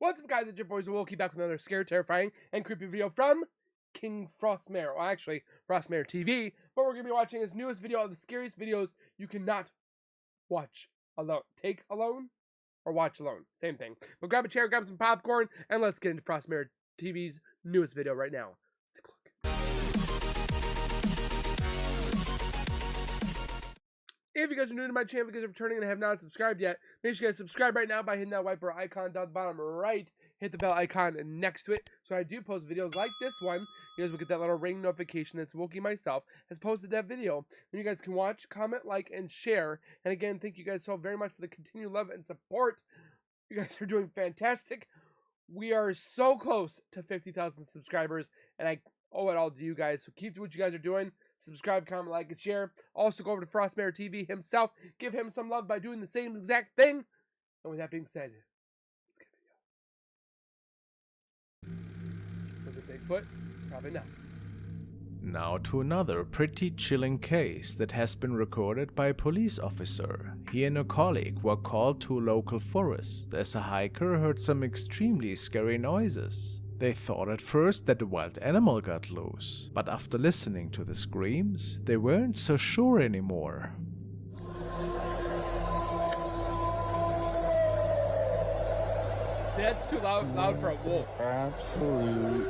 What's up, guys? It's your boys, Wilkie, back with another scary, terrifying, and creepy video from King Frostmare. Well, actually, Frostmare TV. But we're going to be watching his newest video of the scariest videos you cannot watch alone. Take alone or watch alone. Same thing. But grab a chair, grab some popcorn, and let's get into Frostmare TV's newest video right now. Let's take a look. If you guys are new to my channel, if you guys are returning and have not subscribed yet, make sure you guys subscribe right now by hitting that white bar icon down the bottom right. Hit the bell icon next to it, so I do post videos like this one. You guys will get that little ring notification that's Wookie myself has posted that video. And you guys can watch, comment, like, and share. And again, thank you guys so very much for the continued love and support. You guys are doing fantastic. We are so close to 50,000 subscribers, and I owe it all to you guys. So keep doing what you guys are doing. Subscribe, comment, like, and share. Also, go over to Frostmare TV himself. Give him some love by doing the same exact thing. And with that being said, let's get a video. Was it Bigfoot? Probably not. Now to another pretty chilling case that has been recorded by a police officer. He and a colleague were called to a local forest as a hiker heard some extremely scary noises. They thought at first that a wild animal got loose, but after listening to the screams, they weren't so sure anymore. That's too loud for a wolf. Absolute.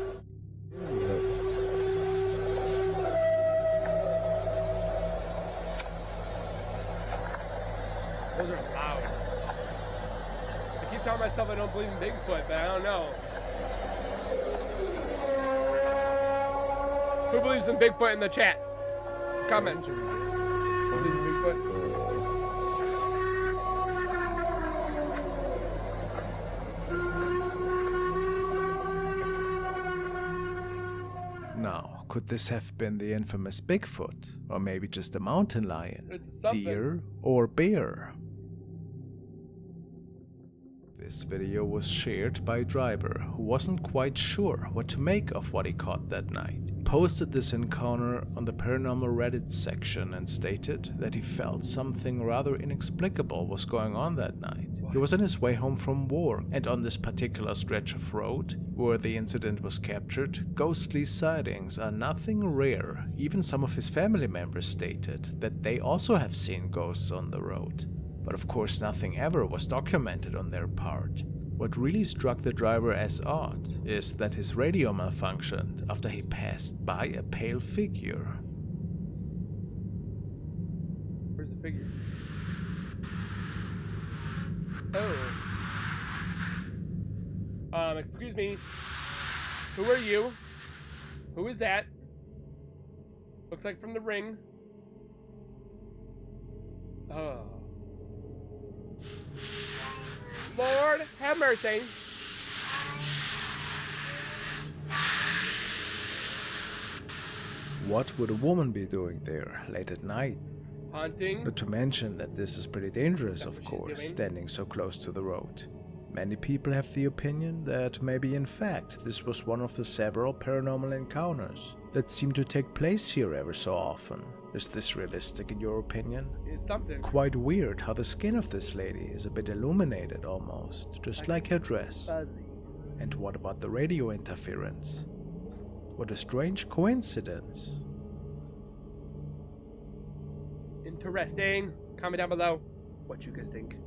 Those are loud. I keep telling myself I don't believe in Bigfoot, but I don't know. Who believes in Bigfoot in the chat? Comments. Believe in Bigfoot? Now, could this have been the infamous Bigfoot? Or maybe just a mountain lion, It's something. deer, or bear? This video was shared by a driver who wasn't quite sure what to make of what he caught that night. He posted this encounter on the paranormal Reddit section and stated that he felt something rather inexplicable was going on that night. He was on his way home from work, and on this particular stretch of road where the incident was captured, ghostly sightings are nothing rare. Even some of his family members stated that they also have seen ghosts on the road. But of course nothing ever was documented on their part. What really struck the driver as odd is that his radio malfunctioned after he passed by a pale figure. Where's the figure? Oh. Excuse me. Who are you? Who is that? Looks like from the ring. Oh. Lord, have mercy. What would a woman be doing there late at night? Hunting. Not to mention that this is pretty dangerous, That's of what she's course, doing. standing so close to the road. Many people have the opinion that maybe in fact this was one of the several paranormal encounters that seem to take place here ever so often. Is this realistic in your opinion? It's something. Quite weird how the skin of this lady is a bit illuminated almost, just like her dress. Fuzzy. And what about the radio interference? What a strange coincidence. Interesting. Comment down below what you guys think.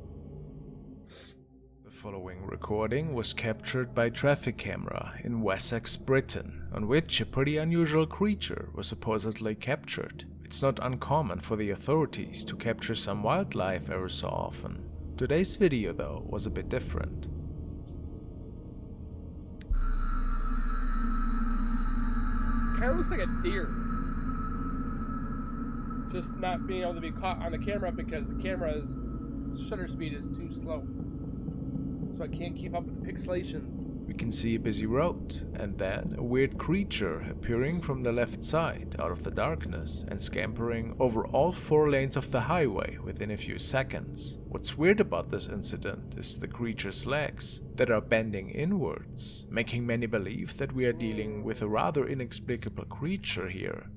The following recording was captured by traffic camera in Wessex, Britain, on which a pretty unusual creature was supposedly captured. It's not uncommon for the authorities to capture some wildlife ever so often. Today's video, though, was a bit different. Kind of looks like a deer. Just not being able to be caught on the camera because the camera's shutter speed is too slow. So I can't keep up with the pixelations. We can see a busy road, and then a weird creature appearing from the left side out of the darkness and scampering over all 4 lanes of the highway within a few seconds. What's weird about this incident is the creature's legs that are bending inwards, making many believe that we are dealing with a rather inexplicable creature here.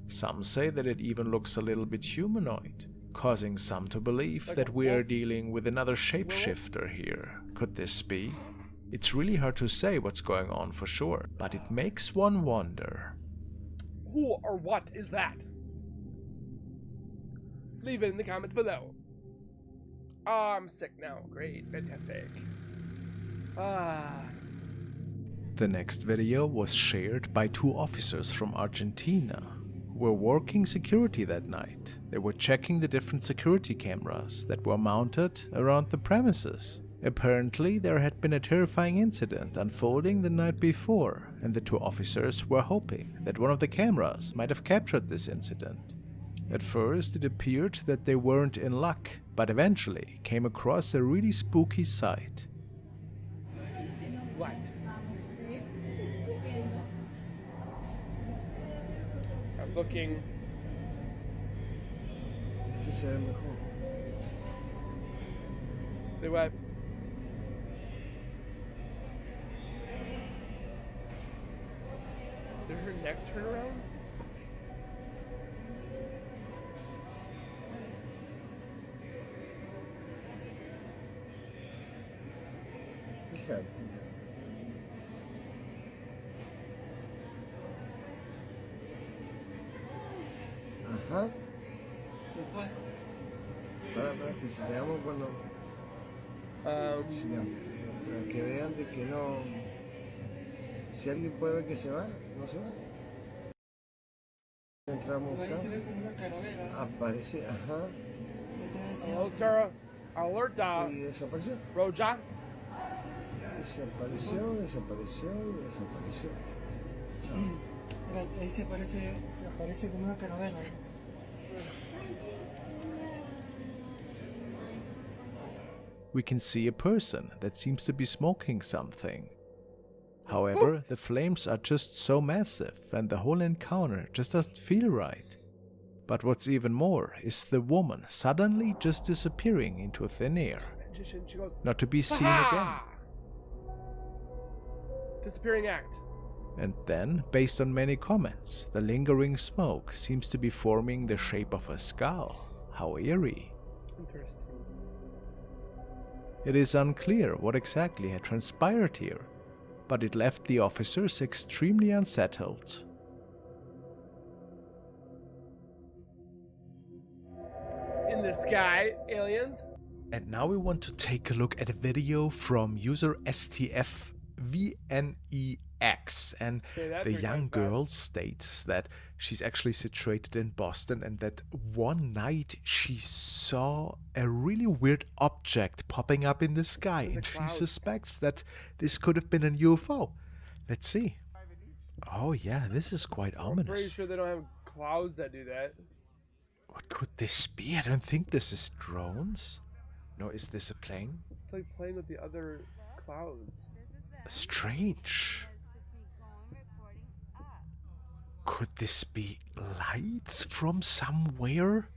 Some say that it even looks a little bit humanoid, causing some to believe Like that a we are wolf? dealing with another shapeshifter here. Could this be? It's really hard to say what's going on for sure, but it makes one wonder. Who or what is that? Leave it in the comments below. Oh, I'm sick now. Great, fantastic. The next video was shared by 2 officers from Argentina who were working security that night. They were checking the different security cameras that were mounted around the premises. Apparently, there had been a terrifying incident unfolding the night before, and the 2 officers were hoping that one of the cameras might have captured this incident. At first, it appeared that they weren't in luck, but eventually came across a really spooky sight. What? I'm looking. Say what? Did her neck turn around? Ajá. Se fue. Para que se veamos cuando. Sigamos. Para que vean de que no. Si alguien puede ver que se va, no se va. Entramos acá. Aparece, ajá. Alerta. Y desapareció. Roja. Desapareció, desapareció y desapareció. Ahí se aparece como una caravela. We can see a person that seems to be smoking something. However, the flames are just so massive and the whole encounter just doesn't feel right. But what's even more is the woman suddenly just disappearing into thin air, She goes, not to be seen again. Disappearing act. And then, based on many comments, the lingering smoke seems to be forming the shape of a skull. How eerie. Interesting. It is unclear what exactly had transpired here, but it left the officers extremely unsettled. In the sky, aliens. And now we want to take a look at a video from user STFVNEX, and the young girl states that she's actually situated in Boston and that one night she saw a really weird object popping up in the sky, and she suspects that this could have been a UFO. Let's see. Oh yeah, this is quite ominous. I'm pretty sure they don't have clouds that do that. What could this be? I don't think this is drones. No, is this a plane? It's like playing with the other clouds. Strange. Could this be lights from somewhere?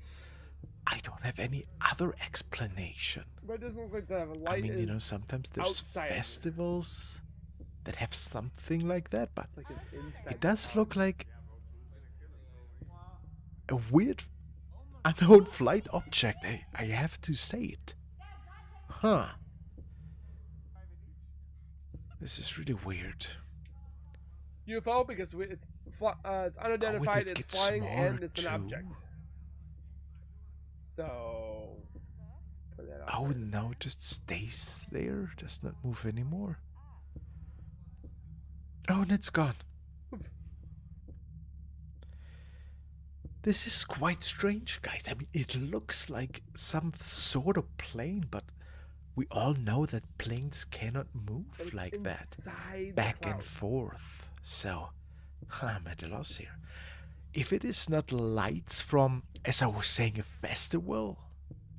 I don't have any other explanation. But it doesn't look like they have a light. I mean, you know, sometimes there's festivals that have something like that, but like it does look like a weird unknown flight object. I have to say it. Huh. This is really weird. UFO because it's unidentified, it's flying, and it's an object. So, put that out there. No, it just stays there, does not move anymore. Oh, and it's gone. This is quite strange, guys. I mean, it looks like some sort of plane, but we all know that planes cannot move like that, back and forth. So, I'm at a loss here. If it is not lights from, as I was saying, a festival,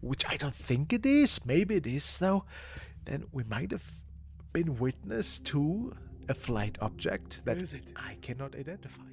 which I don't think it is, maybe it is though, then we might have been witness to a flight object that I cannot identify.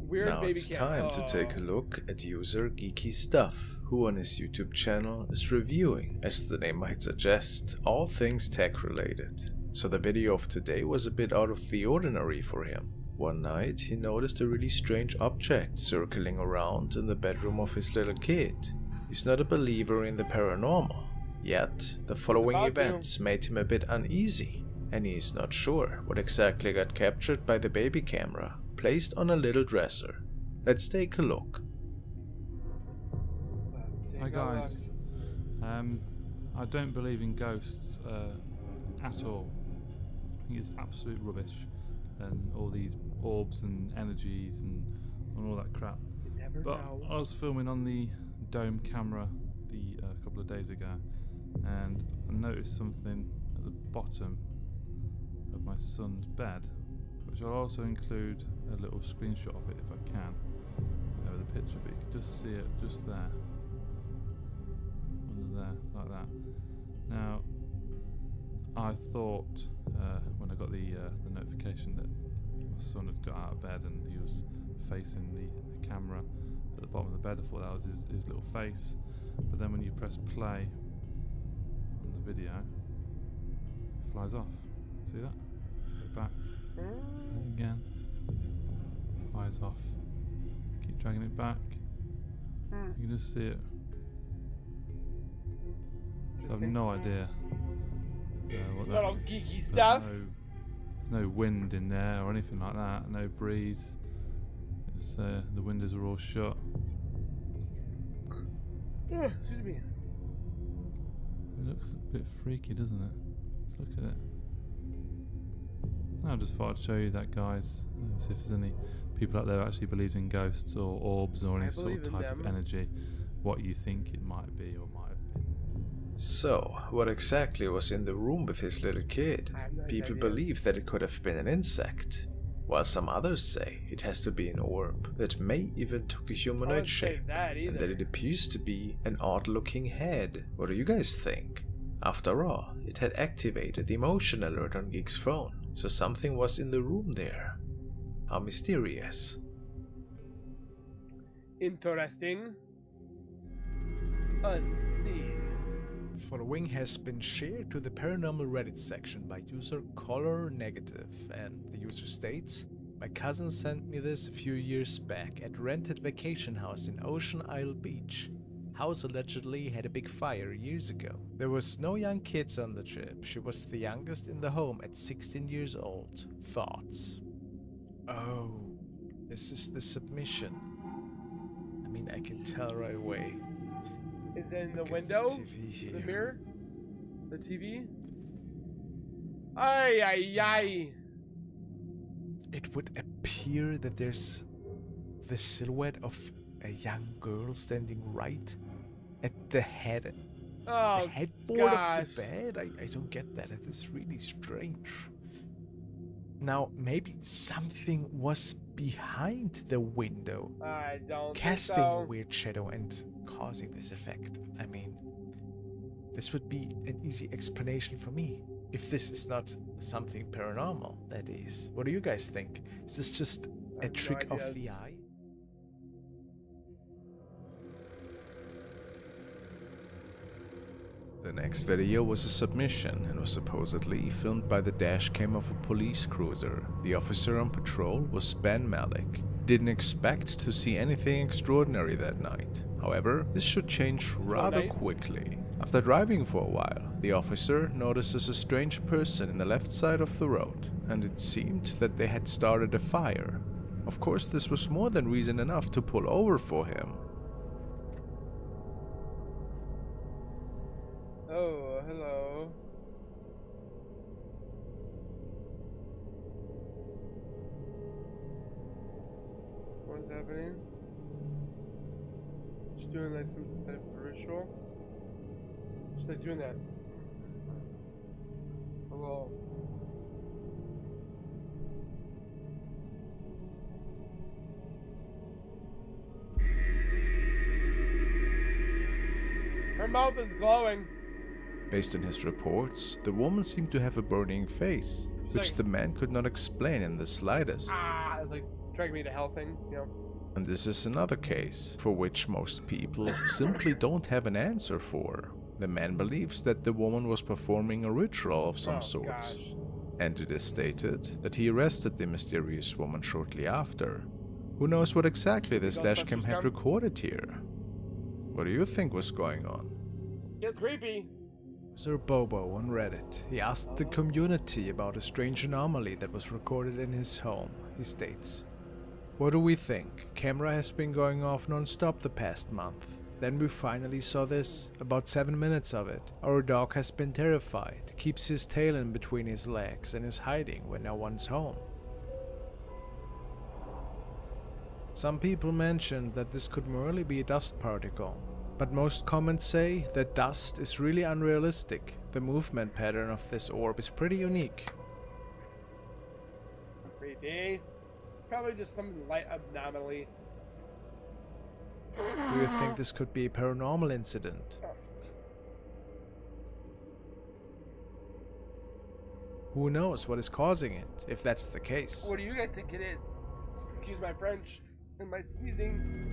Weird now baby it's cat. time to take a look at user Geeky Stuff, who on his YouTube channel is reviewing, as the name might suggest, all things tech related. So the video of today was a bit out of the ordinary for him. One night he noticed a really strange object circling around in the bedroom of his little kid. He's not a believer in the paranormal, Yet, the following About to. events made him a bit uneasy, and he is not sure what exactly got captured by the baby camera placed on a little dresser. Let's take a look. Hi guys, I don't believe in ghosts at all. I think it's absolute rubbish, and all these orbs and energies and all that crap. But I was filming on the dome camera a couple of days ago, and I noticed something at the bottom of my son's bed, which I'll also include a little screenshot of it if I can, with a picture, but you can just see it just there, under there, like that. Now, I thought when I got the notification that my son had got out of bed and he was facing the camera at the bottom of the bed, I thought that was his little face. But then when you press play on the video, it flies off. See that? Let's go back. And again. Flies off. Keep dragging it back. You can just see it. So I have no idea what that Little geeky stuff. No wind in there or anything like that. No breeze. It's the windows are all shut. Excuse me. It looks a bit freaky, doesn't it? Let's look at it. I just thought I'd show you that, guys. See if there's any people out there who actually believes in ghosts or orbs or any sort of type of energy. What you think it might be or might have been. So, what exactly was in the room with his little kid? People believe that it could have been an insect, while some others say it has to be an orb that may even took a humanoid shape, and that it appears to be an odd-looking head. What do you guys think? After all, it had activated the emotion alert on Geek's phone, so something was in the room there. How mysterious. Interesting. Unseen. Following has been shared to the paranormal Reddit section by user Color Negative, and the user states, "My cousin sent me this a few years back at rented vacation house in Ocean Isle Beach. House allegedly had a big fire years ago. There was no young kids on the trip. She was the youngest in the home at 16 years old. Thoughts?" Oh, this is the submission. I mean, I can tell right away. Is it in the Look at window? TV here. The mirror? The TV? Ay, ay, ay. It would appear that there's the silhouette of a young girl standing right at the Oh, the headboard gosh. of the bed. I don't get that. It is really strange. Now, maybe something was behind the window, I don't casting think a so. weird shadow and causing this effect. I mean, this would be an easy explanation for me. If this is not something paranormal, that is. What do you guys think? Is this just I a have no trick of ideas. the eye? The next video was a submission and was supposedly filmed by the dashcam of a police cruiser. The officer on patrol was Ben Malik. Didn't expect to see anything extraordinary that night. However, this should change rather quickly. After driving for a while, the officer notices a strange person in the left side of the road, and it seemed that they had started a fire. Of course, this was more than reason enough to pull over for him. Oh, hello. What's happening? Just doing like some type of ritual. Just like doing that. Hello. Her mouth is glowing. Based on his reports, the woman seemed to have a burning face, which the man could not explain in the slightest. Ah, it's like drag me to hell thing, you know. And this is another case for which most people simply don't have an answer for. The man believes that the woman was performing a ritual of some sort, Gosh. and it is stated that he arrested the mysterious woman shortly after. Who knows what exactly this dashcam had recorded here? What do you think was going on? It's creepy. User Bobo on Reddit. He asked the community about a strange anomaly that was recorded in his home. He states, "What do we think? Camera has been going off non-stop the past month. Then we finally saw this, about 7 minutes of it. Our dog has been terrified, keeps his tail in between his legs and is hiding when no one's home." Some people mentioned that this could merely be a dust particle, but most comments say that dust is really unrealistic. The movement pattern of this orb is pretty unique. Creepy. Probably just some light anomaly. Do you think this could be a paranormal incident? Who knows what is causing it, if that's the case? What do you guys think it is? Excuse my French and my sneezing.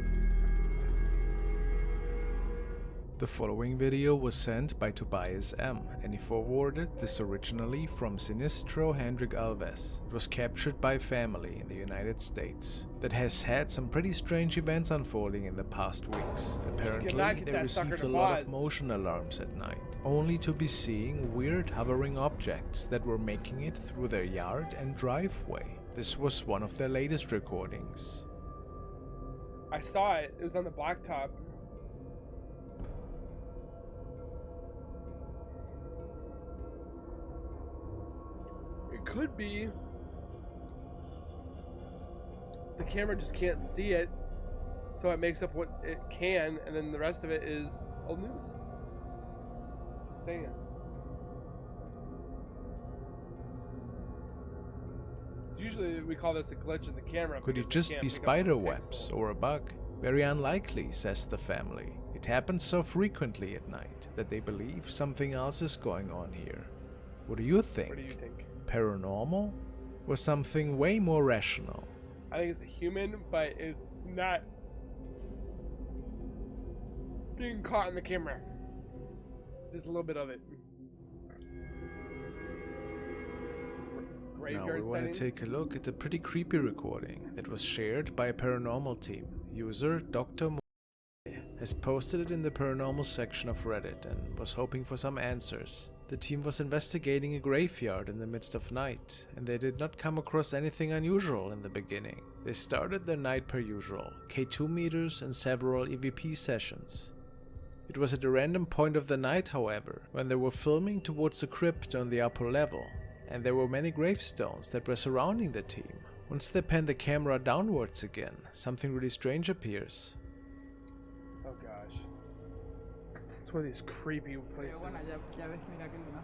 The following video was sent by Tobias M, and he forwarded this originally from Sinistro Hendrik Alves. It was captured by family in the United States that has had some pretty strange events unfolding in the past weeks. Apparently, get they that sucker received to a lot of pause. motion alarms at night, only to be seeing weird hovering objects that were making it through their yard and driveway. This was one of their latest recordings. I saw it. It was on the blacktop. It could be the camera just can't see it, so it makes up what it can, and then the rest of it is old news. Just saying. Usually we call this a glitch in the camera. Could it because just can't be pick up spider the webs pixel. or a bug? Very unlikely, says the family. It happens so frequently at night that they believe something else is going on here. What do you think? What do you think? Paranormal? Or something way more rational? I think it's a human, but it's not being caught in the camera. Just a little bit of it. Now Graveyard we want to setting. take a look at a pretty creepy recording that was shared by a paranormal team. User Dr. has posted it in the paranormal section of Reddit and was hoping for some answers. The team was investigating a graveyard in the midst of night, and they did not come across anything unusual in the beginning. They started their night per usual, K2 meters and several EVP sessions. It was at a random point of the night, however, when they were filming towards a crypt on the upper level, and there were many gravestones that were surrounding the team. Once they pan the camera downwards again, something really strange appears. Oh gosh. It's one of these creepy places.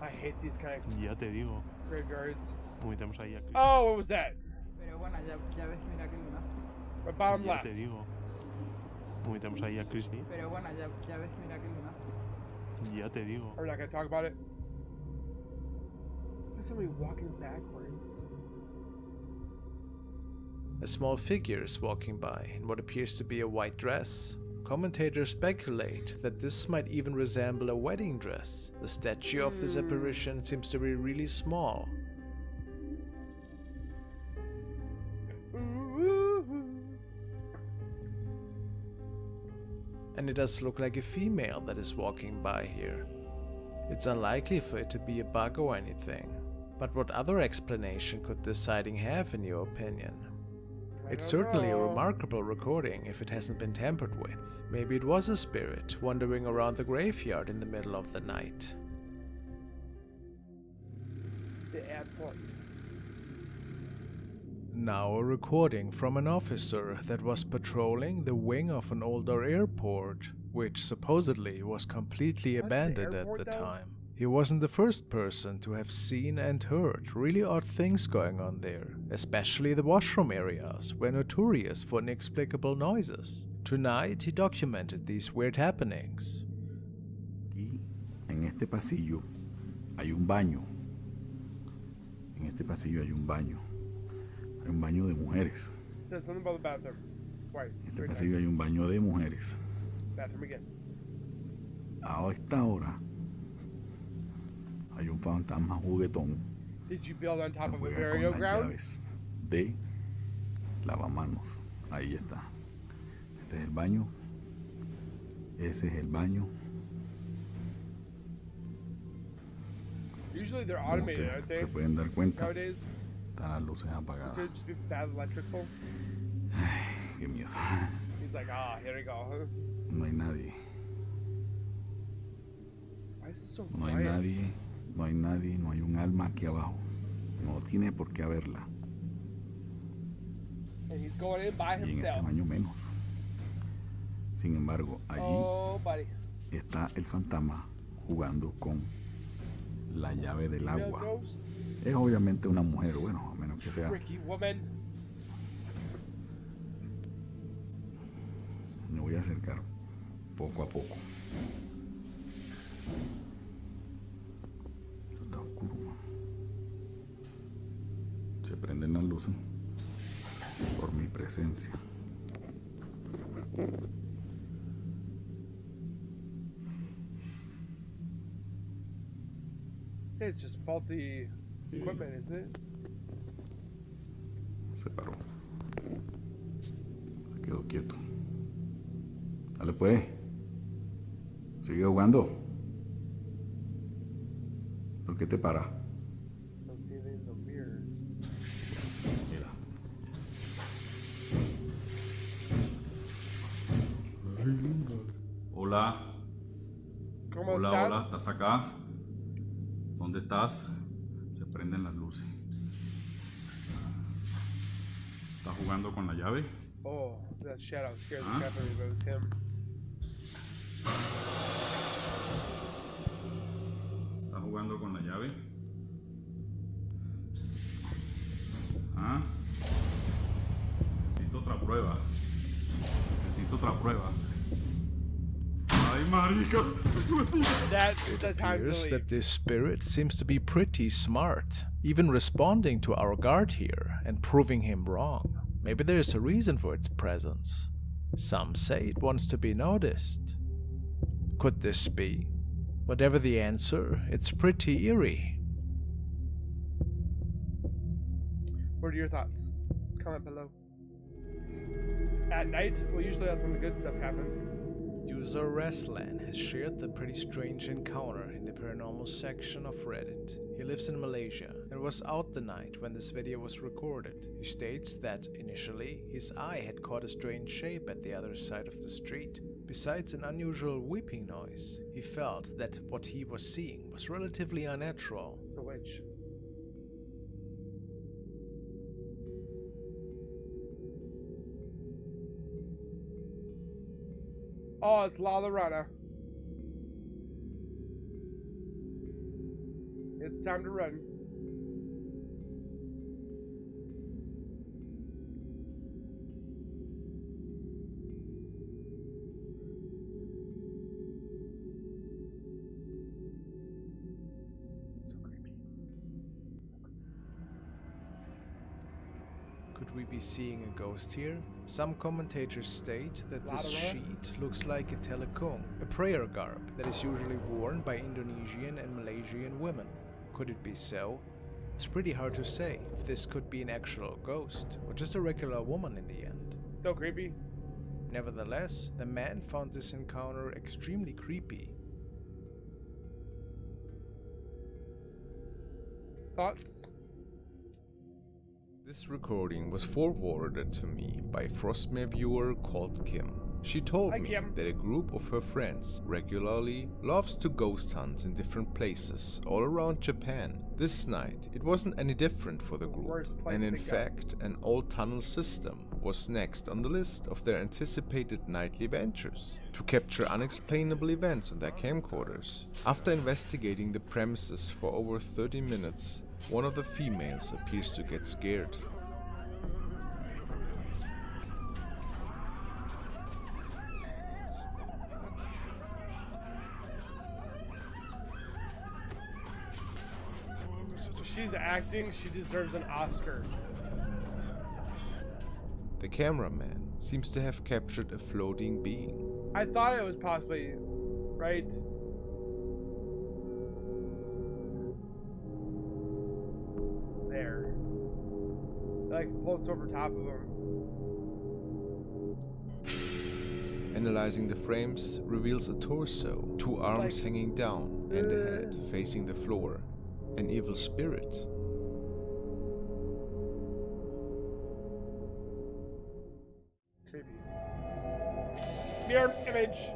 I hate these kind of Ya te digo, graveyards. metemos ahí a Cristo. Oh, what was that? Pero bueno, ya ves, mira qué lunas. My bottom Ya left. te digo, metemos ahí a Cristi. Pero bueno, ya ves, mira qué lunas. Ya te digo. We're not gonna talk about it. There's somebody walking backwards. A small figure is walking by in what appears to be a white dress. Commentators speculate that this might even resemble a wedding dress. The statue of this apparition seems to be really small. And it does look like a female that is walking by here. It's unlikely for it to be a bug or anything. But what other explanation could this sighting have in your opinion? It's certainly a remarkable recording if it hasn't been tampered with. Maybe it was a spirit wandering around the graveyard in the middle of the night. The airport. Now a recording from an officer that was patrolling the wing of an older airport, which supposedly was completely What, the abandoned at airport the though? time. He wasn't the first person to have seen and heard really odd things going on there, especially the washroom areas were notorious for inexplicable noises. Tonight he documented these weird happenings. Aquí, en este pasillo, hay un baño. En este pasillo hay un baño. Hay un baño de mujeres. Said something about the bathroom. Twice. En este Three pasillo times. hay un baño de mujeres. Bathroom again. A esta hora hay un fantasma juguetón Did you build on top que of a juega burial con las ground? llaves de lavamanos. Ahí está. Este es el baño. Ese es el baño. Usually they're Como automated, ustedes aren't they? se pueden dar cuenta, Nowadays, están las luces it apagadas. could just be bad electrical. Qué miedo. He's like, ah, here we go. No hay nadie. Why is it so No hay quiet? nadie. No hay nadie. No hay un alma aquí abajo. No tiene por qué haberla. And he's going in by Y en este himself. baño menos. Sin embargo, allí Oh, buddy. está el fantasma jugando con la llave del Female agua. ghost? Es obviamente una mujer, bueno, a menos que sea. Tricky woman. Me voy a acercar poco a poco. Esto está oscuro, man. Se prenden las luces por mi presencia. Say it's just faulty equipment, isn't it? Se paró. Se quedó quieto. Dale pues. Sigue jugando. ¿Por qué te para? Don't see anything in the mirrors. Mira. Hola. ¿Cómo Hola, estás? hola. ¿Estás acá? ¿Dónde estás? Se prenden las luces. ¿Estás jugando con la llave? Oh, that shadow scared the Huh? crap out of me, but it was him. ¿Estás jugando con la llave? ¿Ah? Necesito otra prueba. Necesito otra prueba. ¡Ay, marica! That's It the time to appears leave. that this spirit seems to be pretty smart, even responding to our guard here and proving him wrong. Maybe there's a reason for its presence. Some say it wants to be noticed. Could this be? Whatever the answer, it's pretty eerie. What are your thoughts? Comment below. At night, well, usually that's when the good stuff happens. User Reslan has shared the pretty strange encounter in the paranormal section of Reddit. He lives in Malaysia and was out the night when this video was recorded. He states that initially his eye had caught a strange shape at the other side of the street. Besides an unusual weeping noise, he felt that what he was seeing was relatively unnatural. It's the witch. Oh, it's La Llorona. It's time to run. So creepy. Could we be seeing a ghost here? Some commentators state that this sheet looks like a telekung, a prayer garb that is usually worn by Indonesian and Malaysian women. Could it be so? It's pretty hard to say if this could be an actual ghost or just a regular woman in the end. So creepy. Nevertheless, the man found this encounter extremely creepy. Thoughts? This recording was forwarded to me by a Frostmare viewer called Kim. She told Hi, me Kim. that a group of her friends regularly loves to ghost hunt in different places all around Japan. This night, it wasn't any different for the group, Worst place and in to go. fact, an old tunnel system was next on the list of their anticipated nightly ventures, to capture unexplainable events on their camcorders. After investigating the premises for over 30 minutes, one of the females appears to get scared. If she's acting, she deserves an Oscar. The cameraman seems to have captured a floating being. I thought it was possibly, right? There. Like floats over top of him. Analyzing the frames reveals a torso, two arms Like- hanging down, and a head facing the floor. An evil spirit. Creepy. Mirror image.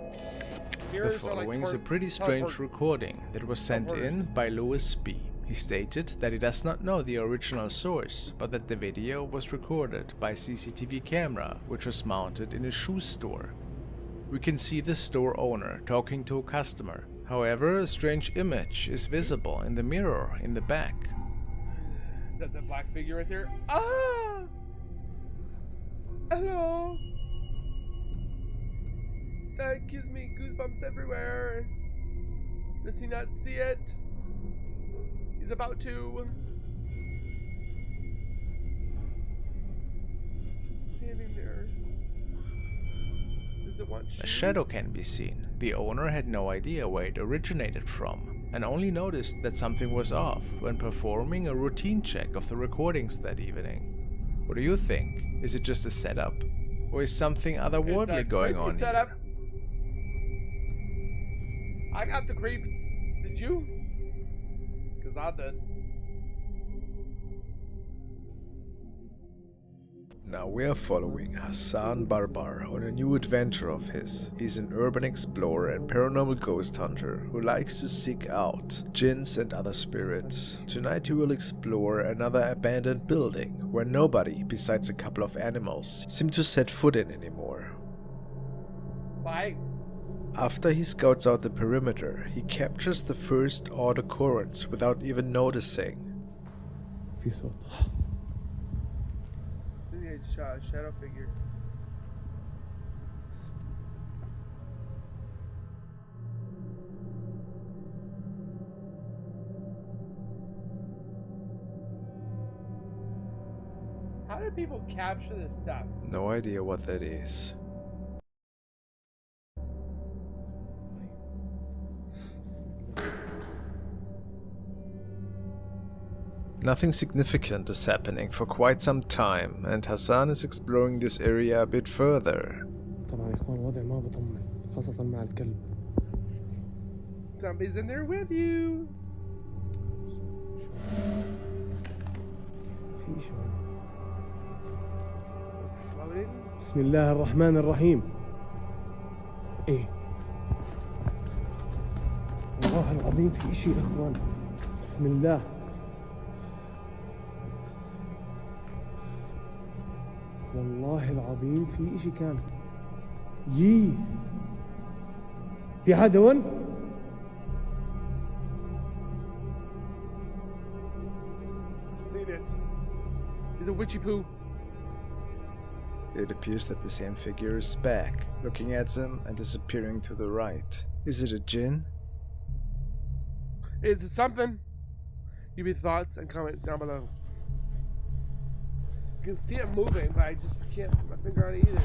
The Mirrors are like following is a pretty strange teleport- recording that was sent in by Louis B. He stated that he does not know the original source, but that the video was recorded by a CCTV camera which was mounted in a shoe store. We can see the store owner talking to a customer. However, a strange image is visible in the mirror in the back. Is that the black figure right there? Ah! Hello! That gives me goosebumps everywhere. Does he not see it? He's about to. He's standing there. Does it want A shoes? shadow can be seen. The owner had no idea where it originated from, and only noticed that something was off when performing a routine check of the recordings that evening. What do you think? Is it just a setup? Or is something otherworldly going on here? Setup. I got the creeps. Did you? Because I did. Now we are following Hassan Barbar on a new adventure of his. He's an urban explorer and paranormal ghost hunter who likes to seek out jinns and other spirits. Tonight he will explore another abandoned building where nobody, besides a couple of animals, seem to set foot in anymore. Bye. After he scouts out the perimeter, he captures the first odd occurrence without even noticing. في صوت. Shadow figure. How do people capture this stuff? No idea what that is. Nothing significant is happening for quite some time, and Hassan is exploring this area a bit further. طبعا يا اخوان الوضع ما بطمن خاصة مع الكلب. Somebody's in there with you. في شيء. Floating. بسم الله الرحمن الرحيم. ايه. والله العظيم في شيء يا اخوان. بسم الله. والله العظيم في اشي كان في حدا هون؟ Seen it. He's a witchy poo. It appears that the same figure is back, looking at them and disappearing to the right. Is it a jinn? Is it something? Give your thoughts and comments down below. You can see it moving, but I just can't put my finger on it either.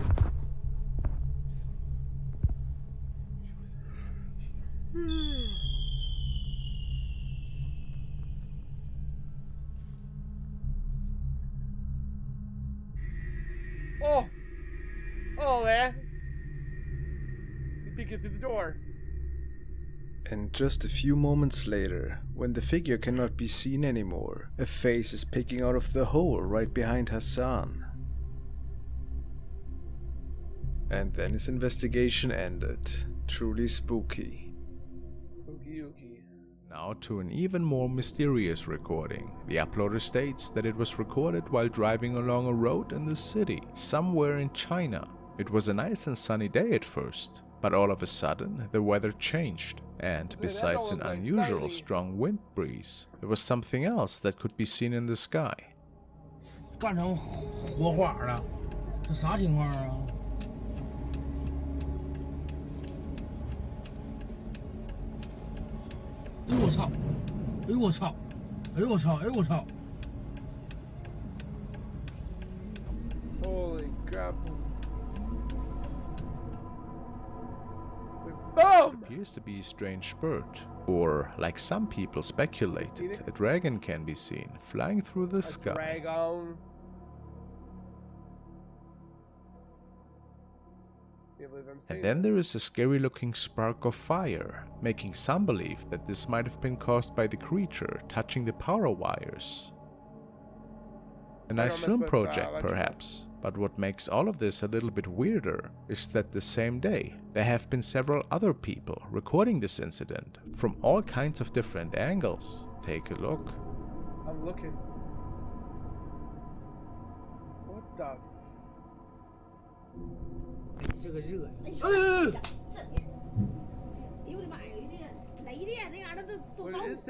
Oh! Oh, there! You peek it through the door. And just a few moments later, when the figure cannot be seen anymore, a face is peeking out of the hole right behind Hassan. And then his investigation ended. Truly spooky. Spooky ooky. Now to an even more mysterious recording. The uploader states that it was recorded while driving along a road in the city, somewhere in China. It was a nice and sunny day at first, but all of a sudden the weather changed. And besides an unusual strong wind breeze, there was something else that could be seen in the sky. 干成火花了，这啥情况啊？哎呦我操！哎呦我操！哎呦我操！哎呦我操！ Holy crap. Boom! Appears to be a strange bird, or like some people speculated, a dragon can be seen flying through the sky. Dragon. Yeah, can't believe I'm saying And then this. there is a scary looking spark of fire, making some believe that this might have been caused by the creature touching the power wires. A nice don't mess film with, project electrical. perhaps, but what makes all of this a little bit weirder is that the same day there have been several other people recording this incident from all kinds of different angles. Take a look. I'm looking. What the? 这个热，哎呦，这天，哎呦我的妈呀，雷电那样的都着火了，这是。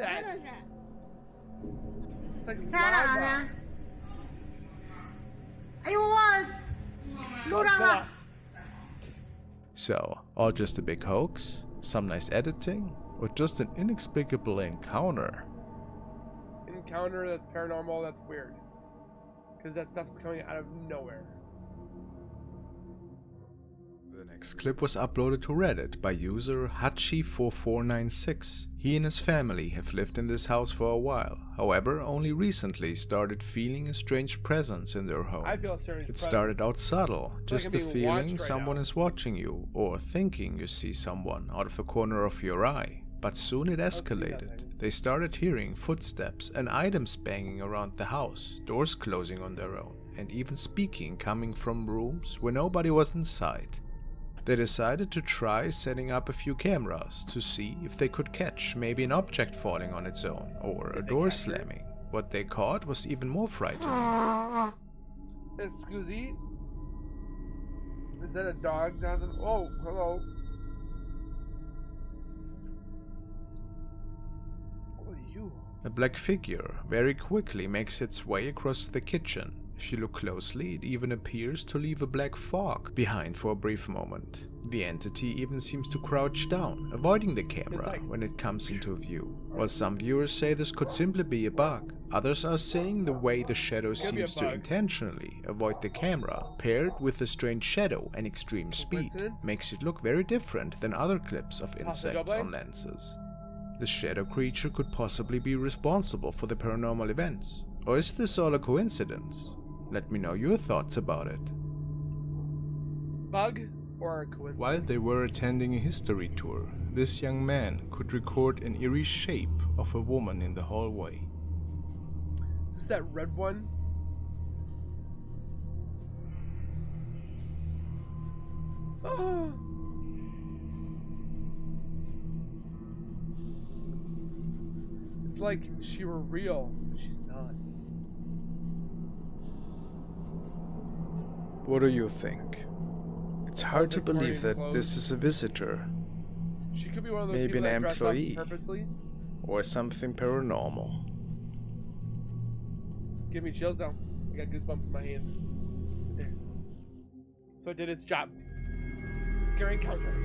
It's like 在哪 lava. 呢？哎呦我，够上了。 So, all just a big hoax? Some nice editing? Or just an inexplicable encounter? Encounter that's paranormal, that's weird. Because that stuff is coming out of nowhere. The next clip was uploaded to Reddit by user Hachi4496. He and his family have lived in this house for a while, however only recently started feeling a strange presence in their home. I feel a certain It started out subtle, just I'm the being feeling watched right someone now. is watching you, or thinking you see someone out of the corner of your eye. But soon it escalated. nothing. They started hearing footsteps and items banging around the house, doors closing on their own, and even speaking coming from rooms where nobody was inside. They decided to try setting up a few cameras to see if they could catch maybe an object falling on its own or a door slamming. What they caught was even more frightening. Excuse me? Is that a dog down the... Oh, hello. What are you? A black figure very quickly makes its way across the kitchen. If you look closely, it even appears to leave a black fog behind for a brief moment. The entity even seems to crouch down, avoiding the camera when it comes into view. While some viewers say this could simply be a bug, others are saying the way the shadow seems to intentionally avoid the camera, paired with a strange shadow and extreme speed, makes it look very different than other clips of insects on lenses. The shadow creature could possibly be responsible for the paranormal events. Or is this all a coincidence? Let me know your thoughts about it. Bug or a coincidence? While they were attending a history tour, this young man could record an eerie shape of a woman in the hallway. Is this that red one? Oh. It's like she were real, but she's not. What do you think? It's hard to believe that this is a visitor, She could be one of those maybe people an that dress employee, up purposely. or something paranormal. Give me chills now. I got goosebumps in my hand. Right there. So it did its job. Scary encounter.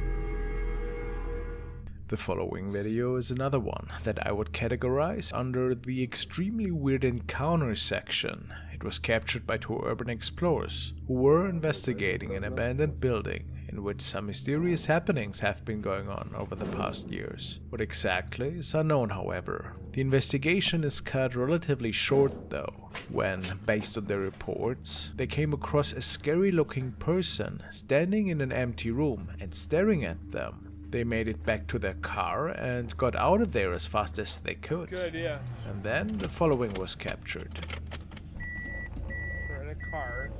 The following video is another one that I would categorize under the extremely weird encounter section. It was captured by two urban explorers who were investigating an abandoned building in which some mysterious happenings have been going on over the past years. What exactly is unknown, however. The investigation is cut relatively short though, when, based on their reports, they came across a scary looking person standing in an empty room and staring at them. They made it back to their car and got out of there as fast as they could. Good idea. And then the following was captured. We're in a car.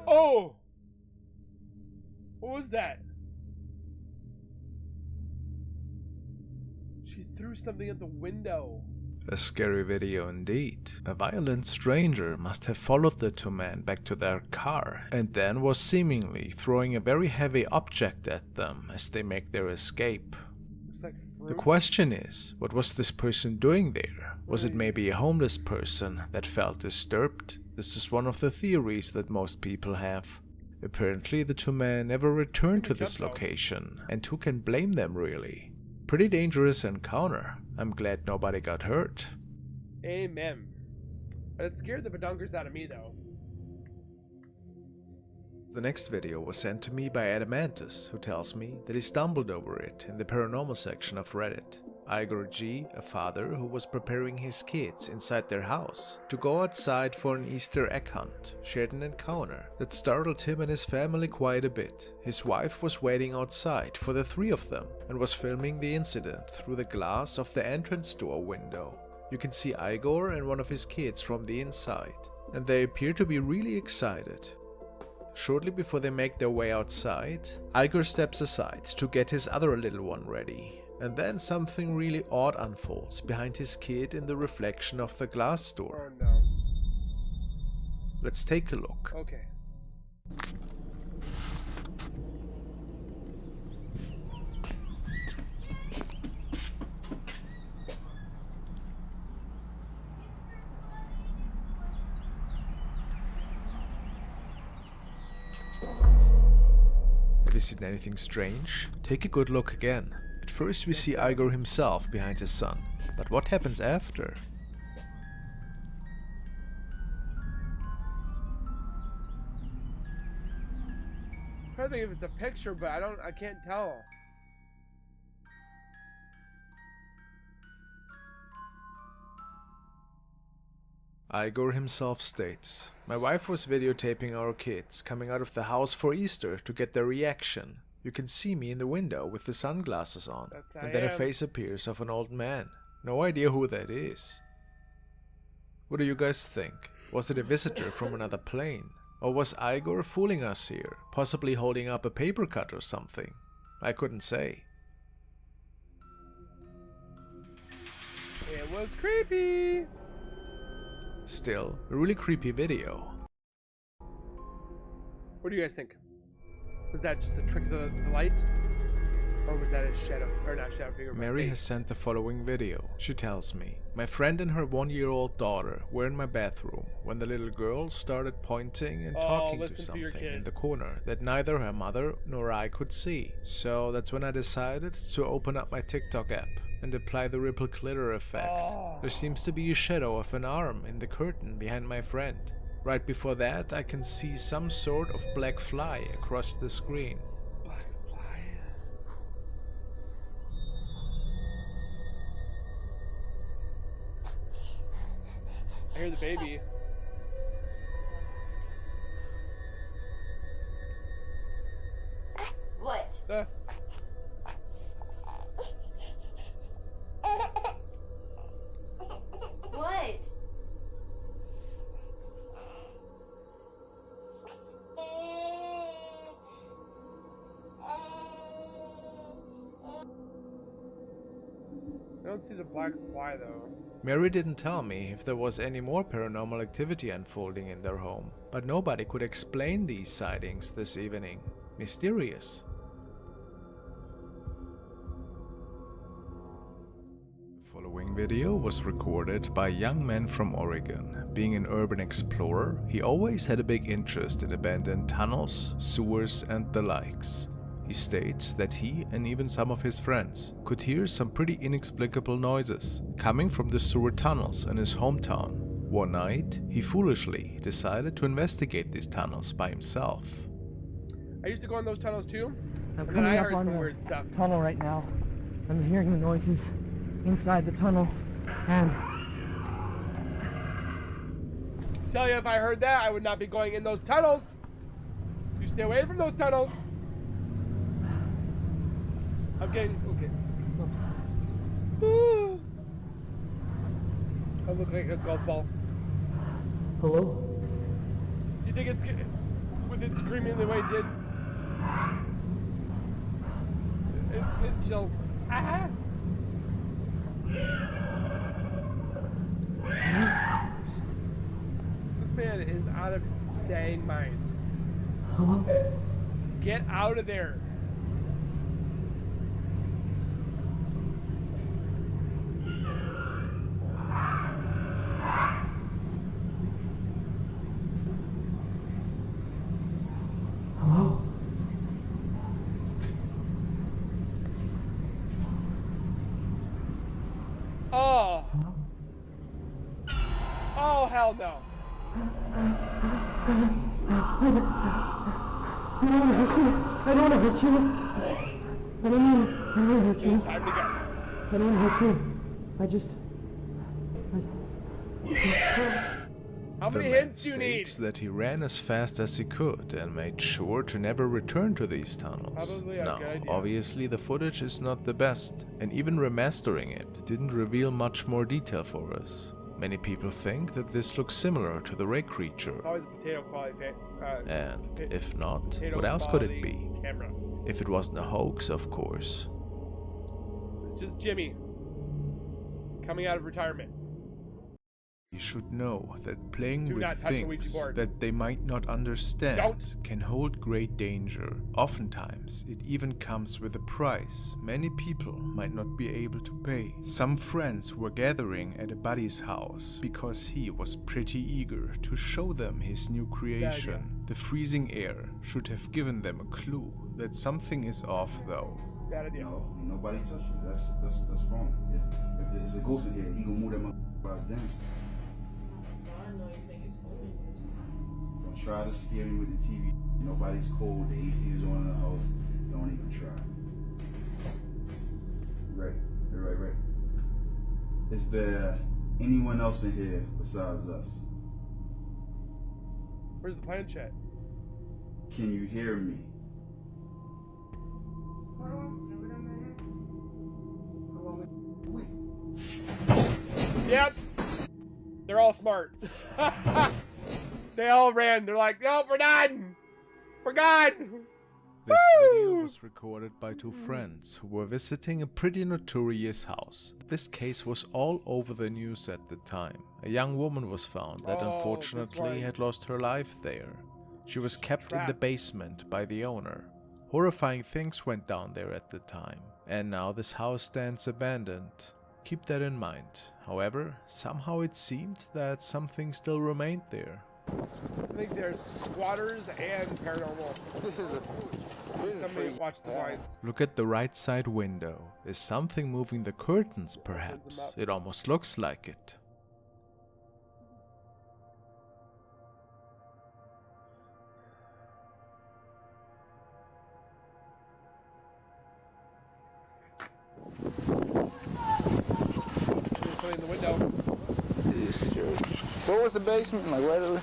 Oh! What was that? She threw something at the window. A scary video indeed. A violent stranger must have followed the two men back to their car and then was seemingly throwing a very heavy object at them as they make their escape. Looks like fruit. The question is, what was this person doing there? Was it maybe a homeless person that felt disturbed? This is one of the theories that most people have. Apparently the two men never returned to this location, and who can blame them really? Pretty dangerous encounter. I'm glad nobody got hurt. Amen. But it scared the badonkers out of me though. The next video was sent to me by Adamantis, who tells me that he stumbled over it in the paranormal section of Reddit. Igor G., a father who was preparing his kids inside their house to go outside for an Easter egg hunt, shared an encounter that startled him and his family quite a bit. His wife was waiting outside for the three of them and was filming the incident through the glass of the entrance door window. You can see Igor and one of his kids from the inside, and they appear to be really excited. Shortly before they make their way outside, Igor steps aside to get his other little one ready. And then something really odd unfolds behind his kid in the reflection of the glass door. Oh no. Let's take a look. Okay. Have you seen anything strange? Take a good look again. At first we see Igor himself behind his son, but what happens after? I'm trying to think if it's a picture, but I can't tell. Igor himself states, "My wife was videotaping our kids coming out of the house for Easter to get their reaction. You can see me in the window with the sunglasses on, and then a face appears of an old man. No idea who that is." What do you guys think? Was it a visitor from another plane? Or was Igor fooling us here, possibly holding up a paper cut or something? I couldn't say. It was creepy! Still, a really creepy video. What do you guys think? Was that just a trick of the light? Or was that a shadow? Or not shadow figure? Mary has sent the following video. She tells me, "My friend and her 1-year-old daughter were in my bathroom when the little girl started pointing and talking to something in the corner that neither her mother nor I could see. So that's when I decided to open up my TikTok app and apply the ripple glitter effect. There seems to be a shadow of an arm in the curtain behind my friend. Right before that, I can see some sort of black fly across the screen." Black fly. I hear the baby. What? What? I don't see the black fly though. Mary didn't tell me if there was any more paranormal activity unfolding in their home, but nobody could explain these sightings this evening. Mysterious. The following video was recorded by a young man from Oregon. Being an urban explorer, he always had a big interest in abandoned tunnels, sewers, and the likes. He states that he and even some of his friends could hear some pretty inexplicable noises coming from the sewer tunnels in his hometown. One night, he foolishly decided to investigate these tunnels by himself. I used to go in those tunnels too, I'm and then I coming up heard on some the weird stuff. tunnel right now. I'm hearing the noises inside the tunnel, and Tell you, if I heard that, I would not be going in those tunnels. You stay away from those tunnels. I'm getting okay. Ooh. I look like a golf ball. hello? You think it's with it screaming the way it did? It chills. Ah! This man is out of his dang mind. Hello? Get out of there. Hello? Oh. Oh, hell no. I don't want to hurt you. I don't want to hurt you. It's time to go. I don't have to. I just... How The many man hints do you need? states that he ran as fast as he could and made sure to never return to these tunnels. Probably a Now, good idea. obviously the footage is not the best, and even remastering it didn't reveal much more detail for us. Many people think that this looks similar to the ray creature. It's always a potato quality And if not, potato what else could it quality be? Camera. If it wasn't a hoax, of course. It's just Jimmy coming out of retirement. You should know that playing Do with not touch a Ouija things board. that they might not understand Don't. can hold great danger. Oftentimes, it even comes with a price many people might not be able to pay. Some friends were gathering at a buddy's house because he was pretty eager to show them his new creation. The freezing air should have given them a clue that something is off though. Bad idea. No, nobody touch you. That's wrong. If there's a ghost in here, he gonna move that motherfucker down. Don't try to scare me with the TV. Nobody's cold. The AC is on in the house. Don't even try. Right. Right. Is there anyone else in here besides us? Where's the planchette? Can you hear me? Yep. They're all smart. They all ran. They're like, nope, we're done. We're gone. This video was recorded by two friends who were visiting a pretty notorious house. This case was all over the news at the time. A young woman was found that unfortunately had lost her life there. She was kept in the basement by the owner. Horrifying things went down there at the time, and now this house stands abandoned. Keep that in mind. However, somehow it seemed that something still remained there. I think there's squatters and paranormal. Somebody watch the lines. Look at the right side window. Is something moving the curtains, perhaps? It almost looks like it. There's somebody in the window. What was the basement like? Where?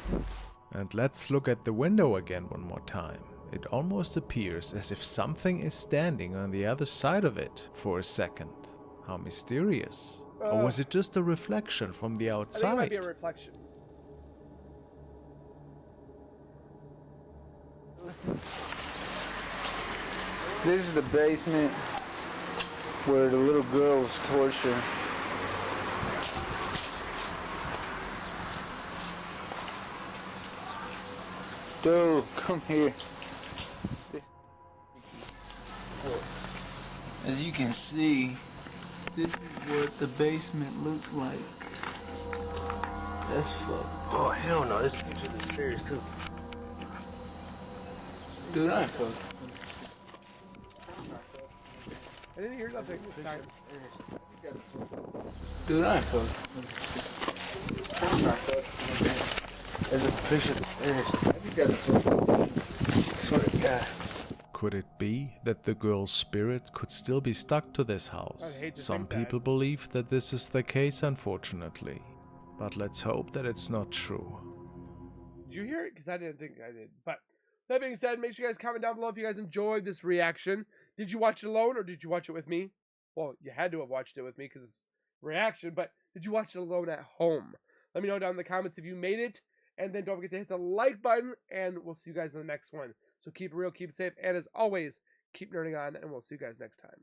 And let's look at the window again one more time. It almost appears as if something is standing on the other side of it for a second. How mysterious. Or was it just a reflection from the outside? I think it might be a reflection. This is the basement where the little girl was tortured. Dude, come here. As you can see, this is what the basement looked like. That's fucked. Oh, hell no. This picture is serious, too. Dude, I fucked. I didn't hear nothing this time. Dude, I fucked. There's a picture of the stairs. You got to swear to God. Could it be that the girl's spirit could still be stuck to this house? Some people believe that this is the case, unfortunately. But let's hope that it's not true. Did you hear it? Because I didn't think I did. But that being said, make sure you guys comment down below if you guys enjoyed this reaction. Did you watch it alone or did you watch it with me? Well, you had to have watched it with me because it's reaction, but did you watch it alone at home? Let me know down in the comments if you made it. And then don't forget to hit the like button, and we'll see you guys in the next one. So keep it real, keep it safe, and as always, keep nerding on, and we'll see you guys next time.